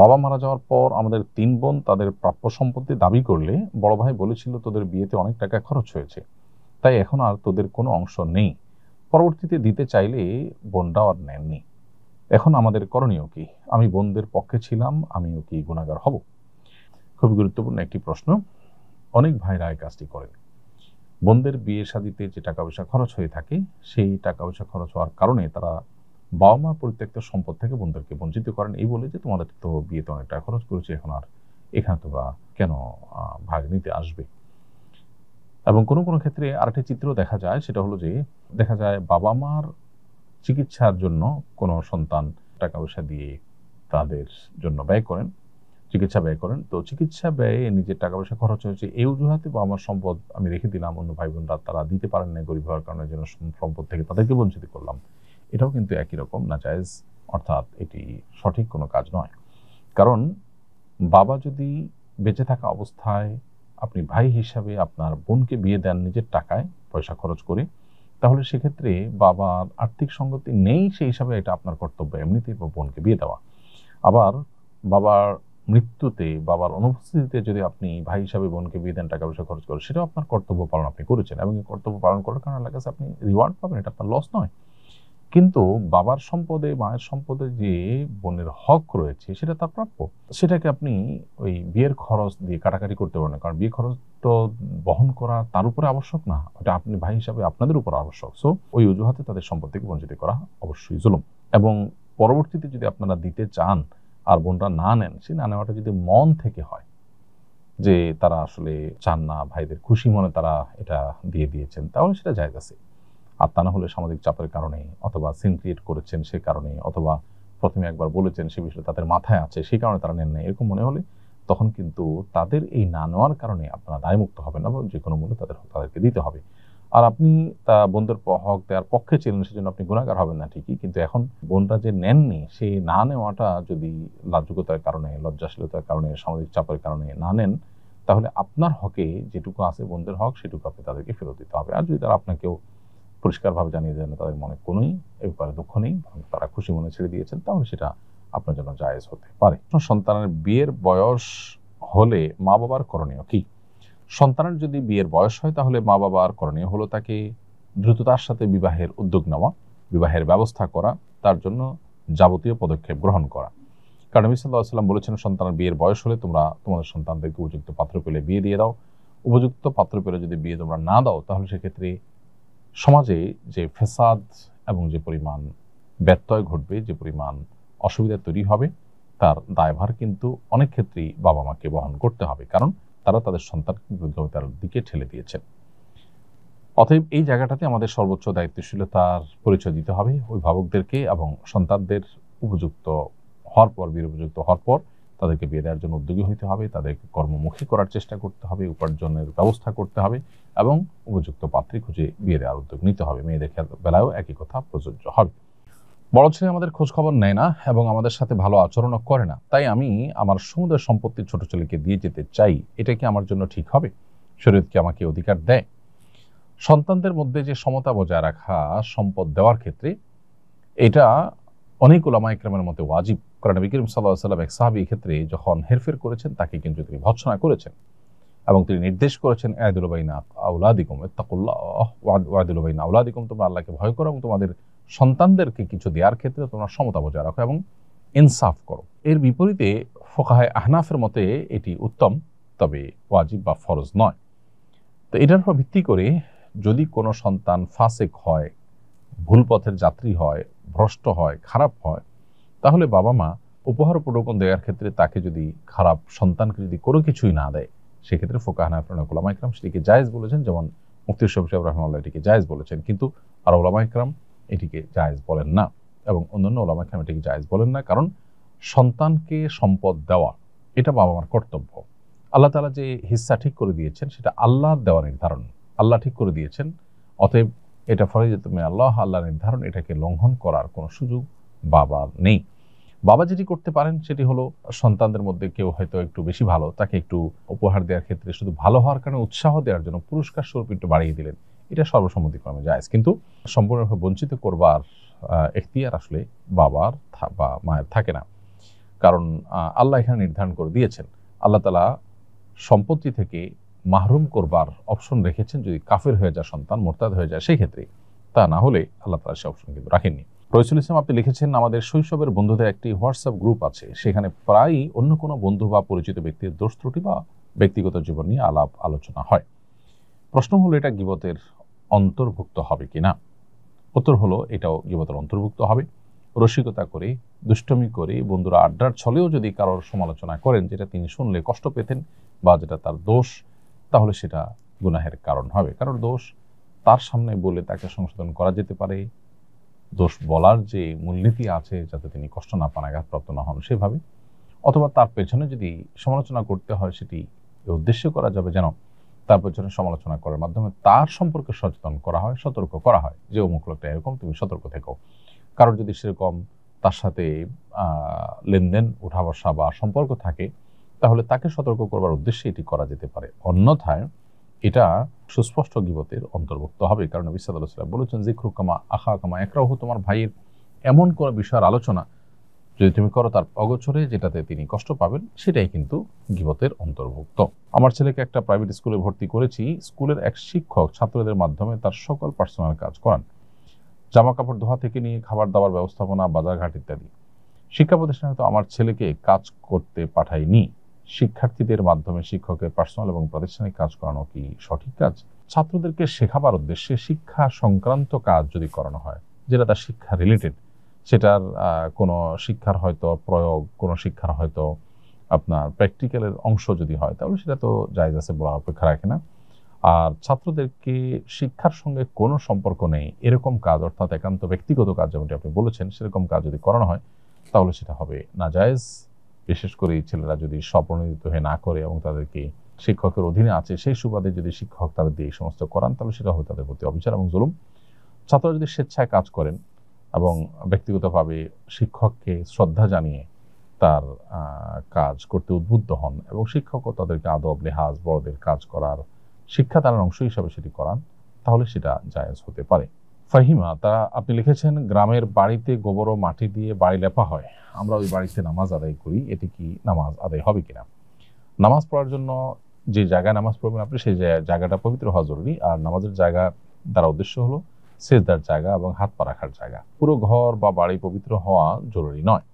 বাবা মারা যাওয়ার পর আমাদের ৩ বোন তাদের প্রাপ্য সম্পত্তি দাবি করলে বড় ভাই বলেছিল, তোদের বিয়েতে অনেক টাকা খরচ হয়েছে, তাই এখন আর তোদের কোনো অংশ নেই। পরবর্তীতে দিতে চাইলে বোনরাও আর নেননি। এখন আমাদের করণীয় কি? আমি বোনদের পক্ষে ছিলাম, আমিও কি গুনাহগার হব? খুব গুরুত্বপূর্ণ একটি প্রশ্ন। অনেক ভাইরা এই কাজটি করেন। বোনদের বিয়ে শাদীতে যে টাকা পয়সা খরচ হয়ে থাকে, সেই টাকা পয়সা খরচ হওয়ার কারণে তারা বাবা মার পরিত্যক্ত সম্পদ থেকে বোনদেরকে বঞ্চিত করেন, এই বলে যে তোমাদের তো বিয়েতে অনেক টাকা খরচ করেছে, এখন আর এখানে তোমরা কেন ভাগ নিতে আসবে। এবং কোনো কোনো ক্ষেত্রে আরেকটি চিত্র দেখা যায়, সেটা হলো যে দেখা যায় বাবা মার চিকিৎসার জন্য কোনো সন্তান টাকা পয়সা দিয়ে তাদের জন্য ব্যয় করেন, চিকিৎসা ব্যয় করেন। তো চিকিৎসা ব্যয়ে নিজের টাকা পয়সা খরচ হয়েছে, এই অজুহাতে বাবা মার সম্পদ আমি রেখে দিলাম, অন্য ভাই বোনরা তারা দিতে পারেন না গরিব হওয়ার কারণে, যেন সম্পদ থেকে তাদেরকে বঞ্চিত করলাম। এটাও কিন্তু একই রকম নাজায়েজ, অর্থাৎ এটি সঠিক কোনো কাজ নয়। কারণ বাবা যদি বেঁচে থাকা অবস্থায় আপনি ভাই হিসাবে আপনার বোনকে বিয়ে দেন নিজের টাকায় পয়সা খরচ করে, তাহলে সেক্ষেত্রে বাবার আর্থিক সঙ্গতি নেই, সেই হিসাবে এটা আপনার কর্তব্য এমনিতেই বোনকে বিয়ে দেওয়া। আবার বাবার মৃত্যুতে, বাবার অনুপস্থিতিতে যদি আপনি ভাই হিসাবে বোনকে বিয়ে দেন টাকা পয়সা খরচ করে, সেটাও আপনার কর্তব্য পালন আপনি করেছেন, এবং এই কর্তব্য পালন করার কারণে আল্লাহর কাছে আপনি রিওয়ার্ড পাবেন, এটা আপনার লস নয়। কিন্তু বাবার সম্পদে, মায়ের সম্পদে যে বোনের হক রয়েছে সেটা তার প্রাপ্য, সেটাকে আপনি ওই বিয়ের খরচ দিয়ে কাটাকাটি করতে পারেন না। কারণ বিয়ে খরচ তো বহন করা তার উপরে আবশ্যক না, ওটা আপনি ভাই হিসাবে আপনাদের উপর আবশ্যক। সো ওই অজুহাতে তাদের সম্পদ থেকে বঞ্চিত করা অবশ্যই জুলুম। এবং পরবর্তীতে যদি আপনারা দিতে চান আর বোনরা না নেন, সেই না নেওয়াটা যদি মন থেকে হয়, যে তারা আসলে চান না, ভাইদের খুশি মনে তারা এটা দিয়ে দিয়েছেন, তাহলে সেটা জায়েজ আছে। আর তা না হলে সামাজিক চাপের কারণে, অথবা সিন ক্রিয়েট করেছেন সে কারণে, অথবা প্রথমে একবার বলেছেন সে বিষয়ে তাদের মাথায় আছে সেই কারণে তারা নেন না, এরকম মনে হলে তখন কিন্তু তাদের এই না নেওয়ার কারণে আপনারা দায়মুক্ত হবেন না, যে কোনো মূল্যে তাদেরকে দিতে হবে। আর আপনি তা বোনদের হক দেওয়ার পক্ষে ছিলেন, সেজন্য আপনি গুনাহগার হবেন না ঠিকই, কিন্তু এখন বোনরা যে নেননি, সেই না নেওয়াটা যদি লাজুকতার কারণে, লজ্জাশীলতার কারণে, সামাজিক চাপের কারণে না নেন, তাহলে আপনার হকে যেটুকু আছে বোনদের হক, সেটুকু আপনি তাদেরকে ফেরত দিতে হবে। আর যদি তারা আপনাকেও পরিষ্কারভাবে জানিয়ে দেন তাদের মনে কোনোই এ ব্যাপারে দুঃখ নেই, তারা খুশি মনে ছেড়ে দিয়েছেন, তাহলে সেটা আপনার জন্য জায়েজ হতে পারে। সন্তানের বিয়ের বয়স হলে মা বাবার করণীয় কি? সন্তানের যদি বিয়ের বয়স হয়, তাহলে মা বাবার করণীয় হলো তাকে দ্রুততার সাথে বিবাহের উদ্যোগ নেওয়া, বিবাহের ব্যবস্থা করা, তার জন্য যাবতীয় পদক্ষেপ গ্রহণ করা। কারণ নবী সাল্লাল্লাহু আলাইহি ওয়াসাল্লাম বলেছেন, সন্তানের বিয়ের বয়স হলে তোমরা তোমাদের সন্তানদেরকে উপযুক্ত পাত্র পেলে বিয়ে দিয়ে দাও। উপযুক্ত পাত্র পেলে যদি বিয়ে তোমরা না দাও, তাহলে সেক্ষেত্রে সমাজে যে ফেসাদ এবং যে পরিমাণ ব্যত্যয় ঘটবে, যে পরিমাণ অসুবিধা তৈরি হবে, তার দায়ভার কিন্তু অনেক ক্ষেত্রেই বাবা মাকে বহন করতে হবে, কারণ তারা তাদের সন্তানকে বিপদের দিকে ঠেলে দিয়েছেন। অতএব এই জায়গাটাতে আমাদের সর্বোচ্চ দায়িত্বশীলতার পরিচয় দিতে হবে অভিভাবকদেরকে, এবং সন্তানদের উপযুক্ত হওয়ার পর, বিয়ের উপযুক্ত হওয়ার পর তাদেরকে বিয়ে দেওয়ার জন্য উদ্যোগী হতে হবে, তাদেরকে কর্মমুখী করার চেষ্টা করতে হবে, উপার্জনের ব্যবস্থা করতে হবে, এবং উপযুক্ত পাত্রী খুঁজে বিয়ে দেওয়ার উদ্যোগ নিতে হবে। মেয়েদের বেলায়ও একই কথা প্রযোজ্য হবে। বড় ছেলে আমাদের খোঁজ খবর নেয় না এবং আমাদের সাথে ভালো আচরণও করে না, তাই আমি আমার সমুদয় সম্পত্তি ছোট ছেলেকে দিয়ে যেতে চাই, এটা কি আমার জন্য ঠিক হবে? শরীয়ত কি আমাকে অধিকার দেয়? সন্তানদের মধ্যে যে সমতা বজায় রাখা সম্পদ দেওয়ার ক্ষেত্রে, এটা অনেক উলামা ইকরামের মতে ওয়াজিব। কারণ নবী করিম সাল্লাল্লাহু আলাইহি ওয়াসাল্লাম এক সাহাবী ক্ষেত্রে যখন হেরফের করেছেন, তাকে কিন্তু তিনি ভর্ৎসনা করেছেন এবং তিনি নির্দেশ করেছেন, আ'দিলু বাইনা আওলাদিকুম ইত্তাকুল্লাহ ওয়া'দিলু বাইনা আওলাদিকুম, তোমরা আল্লাহকে ভয় করো এবং তোমাদের সন্তানদেরকে কিছু দেওয়ার ক্ষেত্রে তোমরা সমতা বজায় রাখো এবং ইনসাফ করো। এর বিপরীতে ফুকাহায়ে আহনাফের মতে এটি উত্তম, তবে ওয়াজিব বা ফরজ নয়। তো এটার উপর ভিত্তি করে যদি কোনো সন্তান ফাসিক হয়, ভুল পথের যাত্রী হয়, ভ্রষ্ট হয়, খারাপ হয়, তাহলে বাবা মা উপহার উপঢৌকন দেওয়ার ক্ষেত্রে তাকে যদি, খারাপ সন্তানকে যদি কোনো কিছুই না দেয়, সেক্ষেত্রে ফুকাহা হানাফি উলামা ইকরাম সেটিকে জায়েজ বলেছেন, যেমন মুফতি শফি সাহেব রাহিমাহুল্লাহ এটিকে জায়েজ বলেছেন, কিন্তু আর উলামা ইকরাম এটিকে জায়েজ বলেন না, এবং অন্যান্য উলামা ইকরাম এটিকে জায়েজ বলেন না। কারণ সন্তানকে সম্পদ দেওয়া এটা বাবা মার কর্তব্য। আল্লাহ তাআলা যে হিস্সা ঠিক করে দিয়েছেন, সেটা আল্লাহর দেওয়া নির্ধারণ, আল্লাহ ঠিক করে দিয়েছেন। অতএব এটা ফরজিয়াতুম আল্লাহ, আল্লাহ নির্ধারণ, এটাকে লঙ্ঘন করার কোনো সুযোগ বাবার নেই। বাবা যেটি করতে পারেন সেটি হলো, সন্তানদের মধ্যে কেউ হয়তো একটু বেশি ভালো, তাকে একটু উপহার দেওয়ার ক্ষেত্রে শুধু ভালো হওয়ার কারণে উৎসাহ দেওয়ার জন্য পুরস্কার স্বরূপ একটু বাড়িয়ে দিলেন, এটা সর্বসম্মতিক্রমে জায়েজ। কিন্তু সম্পূর্ণভাবে বঞ্চিত করবার এখতিয়ার আসলে বাবার বা মায়ের থাকে না। কারণ আল্লাহ এখানে নির্ধারণ করে দিয়েছেন, আল্লাহ তাআলা সম্পত্তি থেকে মাহরুম করবার অপশন রেখেছেন যদি কাফের হয়ে যায়, সন্তান মোরতাদ হয়ে যায় সেই ক্ষেত্রে। তা না হলে আল্লাহ তাআলা সে অপশন কিন্তু রাখেননি। রইসুল ইসলাম আপনি লিখেছেন, আমাদের শৈশবের বন্ধুদের একটি হোয়াটসঅ্যাপ গ্রুপ আছে, সেখানে প্রায়ই অন্য কোনো বন্ধু বা পরিচিত ব্যক্তির দোষ ত্রুটি বা ব্যক্তিগত জীবন নিয়ে আলাপ আলোচনা হয়। প্রশ্ন হলো, এটা গীবতের অন্তর্ভুক্ত হবে কিনা? উত্তর হলো, এটাও গীবতের অন্তর্ভুক্ত হবে। রসিকতা করে, দুষ্টমি করে, বন্ধুরা আড্ডার ছলেও যদি কারোর সমালোচনা করেন যেটা তিনি শুনলে কষ্ট পেতেন বা যেটা তার দোষ, তাহলে সেটা গুনাহের কারণ হবে। কারণ দোষ তার সামনে বলে তাকে সংশোধন করা যেতে পারে, দোষ বলার যে মূলনীতি আছে যাতে তিনি কষ্ট না পান, আঘাতপ্রাপ্ত না হন সেভাবে, অথবা তার পেছনে যদি সমালোচনা করতে হয় সেটি উদ্দেশ্য করা যাবে যেন তার পেছনে সমালোচনা করার মাধ্যমে তার সম্পর্কে সচেতন করা হয়, সতর্ক করা হয় যে অমুক লোকটা এরকম, তুমি সতর্ক থেকো। কারণ যদি সেরকম তার সাথে লেনদেন, উঠা বসা বা সম্পর্ক থাকে, তাহলে তাকে সতর্ক করবার উদ্দেশ্যে এটি করা যেতে পারে। অন্যথায় এটা সুস্পষ্ট গীবতের অন্তর্ভুক্ত হবে। কারণ নবী সাল্লাল্লাহু আলাইহি ওয়াসাল্লাম বলেছেন, যিকরুকামা আখাকামা ইয়াকরাহু, তোমার ভাইয়ের এমন কোন বিষয়ের আলোচনা যদি তুমি করো তার অগোচরে, যেটাতে তিনি কষ্ট পাবেন, সেটাই কিন্তু গীবতের অন্তর্ভুক্ত। আমার ছেলেকে একটা প্রাইভেট স্কুলে ভর্তি করেছি। স্কুলের এক শিক্ষক ছাত্রদের মাধ্যমে তার সকল পার্সোনাল কাজ করান, জামা কাপড় ধোয়া থেকে নিয়ে খাবার দাবার ব্যবস্থাপনা, বাজারঘাট ইত্যাদি। শিক্ষা প্রতিষ্ঠানে তো আমার ছেলেকে কাজ করতে পাঠাইনি। শিক্ষার্থীদের মাধ্যমে শিক্ষকের পার্সোনাল এবং প্রাতিষ্ঠানিক কাজ করানো কি সঠিক কাজ? ছাত্রদেরকে শেখাবার উদ্দেশ্যে শিক্ষা সংক্রান্ত কাজ যদি করানো হয়, যেটা তার শিক্ষা রিলেটেড, সেটার কোনো শিক্ষার হয়তো প্রয়োগ, কোনো শিক্ষার হয়তো আপনার প্র্যাকটিক্যালের অংশ যদি হয়, তাহলে সেটা তো জায়েজ আছে, বলার অপেক্ষা রাখে না। আর ছাত্রদেরকে শিক্ষার সঙ্গে কোনো সম্পর্ক নেই এরকম কাজ, অর্থাৎ একান্ত ব্যক্তিগত কাজ যেমনটি আপনি বলেছেন, সেরকম কাজ যদি করানো হয় তাহলে সেটা হবে নাজায়েজ। বিশেষ করে ছেলেরা যদি স্বপ্রণোদিত হয়ে না করে এবং তাদেরকে শিক্ষকের অধীনে আছে সেই সুবাদে যদি শিক্ষক তাদের দিয়ে এই সমস্ত করান, তাহলে সেটা হবে তাদের প্রতি অবিচার এবং জুলুম। ছাত্ররা যদি স্বেচ্ছায় কাজ করেন এবং ব্যক্তিগতভাবে শিক্ষককে শ্রদ্ধা জানিয়ে তার কাজ করতে উদ্বুদ্ধ হন এবং শিক্ষকও তাদেরকে আদব, লেহাজ, বড়দের কাজ করার শিক্ষা দানের অংশ হিসাবে সেটি করান, তাহলে সেটা জায়েজ হতে পারে। ফাহিমা তারা আপনি লিখেছেন, গ্রামের বাড়িতে গোবর ও মাটি দিয়ে বাড়ি লেপা হয়, আমরা ওই বাড়িতে নামাজ আদায় করি, এটি কি নামাজ আদায় হবে কিনা? নামাজ পড়ার জন্য যে জায়গায় নামাজ পড়বেন আপনি, সেই জায়গাটা পবিত্র হওয়া জরুরি। আর নামাজের জায়গা দ্বারা উদ্দেশ্য হলো সেজদার জায়গা এবং হাত পা রাখার জায়গা। পুরো ঘর বা বাড়ি পবিত্র হওয়া জরুরি নয়।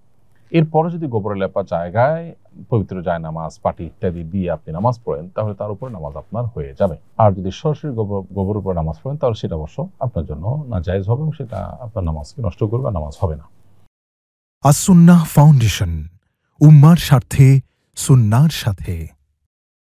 এরপরে যদি গোবরে লেপা জায়গায় পবিত্র যায় নামাজ, পাটি ইত্যাদি দিয়ে আপনি নামাজ পড়েন, তাহলে তার উপরে নামাজ আপনার হয়ে যাবে। আর যদি সরাসরি গোবর উপরে নামাজ পড়েন, তাহলে সেটা অবশ্য আপনার জন্য নাজায়েজ হবে এবং সেটা আপনার নামাজকে নষ্ট করবে, নামাজ হবে না। আস-সুন্নাহ ফাউন্ডেশন, উম্মার স্বার্থে সুন্নাহর সাথে।